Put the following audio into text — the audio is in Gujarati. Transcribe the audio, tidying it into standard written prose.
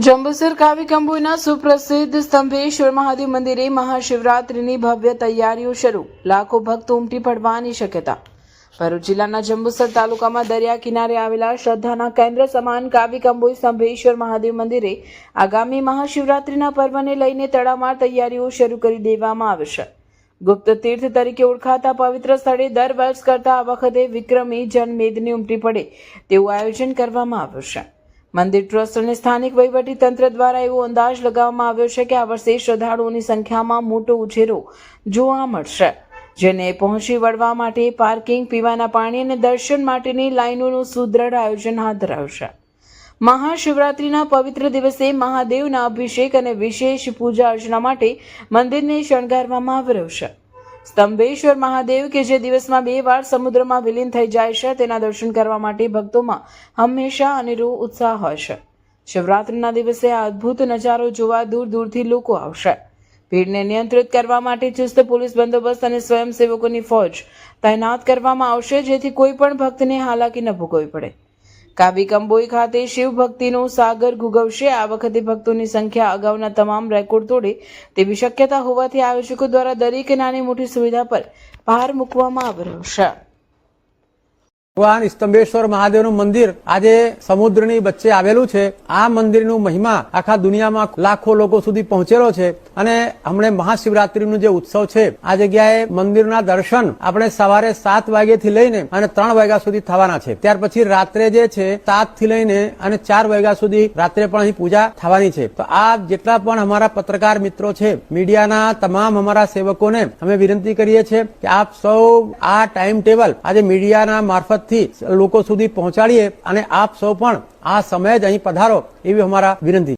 જંબુસર કાવી કંબોઈના સુપ્રસિદ્ધ સ્તંભેશ્વર મહાદેવ મંદિરે મહાશિવરાત્રીની ભવ્ય તૈયારીઓ શરૂ, લાખો ભક્તો ઉમટી પડવાની શક્યતા। ભરૂચ જિલ્લાના જંબુસર તાલુકામાં દરિયા કિનારે આવેલા શ્રદ્ધાના કેન્દ્ર સમાન કાવી કંબોઈ સ્તંભેશ્વર મહાદેવ મંદિરે આગામી મહાશિવરાત્રીના પર્વને લઈને તડામાર તૈયારીઓ શરૂ કરી દેવામાં આવશે। ગુપ્ત તીર્થ તરીકે ઓળખાતા પવિત્ર સ્થળે દર વર્ષ કરતા આ વખતે વિક્રમી જનમેદની ઉમટી પડે તેવું આયોજન કરવામાં આવ્યું છે। મંદિર ટ્રસ્ટ અને સ્થાનિક વહીવટી તંત્ર દ્વારા એવો અંદાજ લગાવવામાં આવ્યો છે કે આ વર્ષે શ્રદ્ધાળુઓની સંખ્યામાં મોટો ઉછેરો જોવા મળશે, જેને પહોંચી વળવા માટે પાર્કિંગ, પીવાના પાણી અને દર્શન માટેની લાઇનોનું સુદૃઢ આયોજન હાથ ધરાયું છે। મહાશિવરાત્રીના પવિત્ર દિવસે મહાદેવના અભિષેક અને વિશેષ પૂજા અર્ચના માટે મંદિરને શણગારવામાં આવી રહ્યું છે। સ્તંભેશ્વર મહાદેવ કે જે દિવસમાં 2 વાર સમુદ્રમાં વિલીન થઈ જાય છે, તેના દર્શન કરવા માટે ભક્તોમાં હંમેશા અનેરો ઉત્સાહ હોય છે। શિવરાત્રીના દિવસે આ અદ્ભુત નજારો જોવા દૂર દૂરથી લોકો આવશે। ભીડને નિયંત્રિત કરવા માટે ચુસ્ત પોલીસ બંદોબસ્ત અને સ્વયંસેવકોની ફોજ તૈનાત કરવામાં આવશે, જેથી કોઈ પણ ભક્તને હાલાકી ન ભોગવવી પડે। કાવી કંબોઈ ખાતે શિવ ભક્તિનો સાગર ગુગવશે। આ વખતે ભક્તોની સંખ્યા અગાઉના તમામ રેકોર્ડ તોડે તેવી શક્યતા હોવાથી આયોજકો દ્વારા દરેક નાની મોટી સુવિધા પર ભાર મૂકવામાં આવી રહ્યો છે। ભગવાન સ્તંભેશ્વર મહાદેવનું મંદિર આજે સમુદ્રની વચ્ચે આવેલું છે। આ મંદિરનું મહિમા આખા દુનિયામાં લાખો લોકો સુધી પહોંચેલો છે અને હમણે મહાશિવરાત્રીનું જે ઉત્સવ છે, આ જગ્યાએ મંદિરના દર્શન આપણે સવારે 7 વાગ્યાથી લઈને અને 3 વાગ્યા સુધી થવાના છે। ત્યાર પછી રાત્રે જે છે 7 થી લઈને અને 4 વાગ્યા સુધી રાત્રે પણ અહીં પૂજા થવાની છે। તો આ જેટલા પણ અમારા પત્રકાર મિત્રો છે, મીડિયાના તમામ અમારા સેવકોને અમે વિનંતી કરીએ છીએ કે આપ સૌ આ ટાઈમ ટેબલ આજે મીડિયાના મારફત થી લોકો સુધી પહોંચાડીએ અને આપ સૌ પણ આ સમયે જ અહીં પધારો એવી અમારા વિનંતી।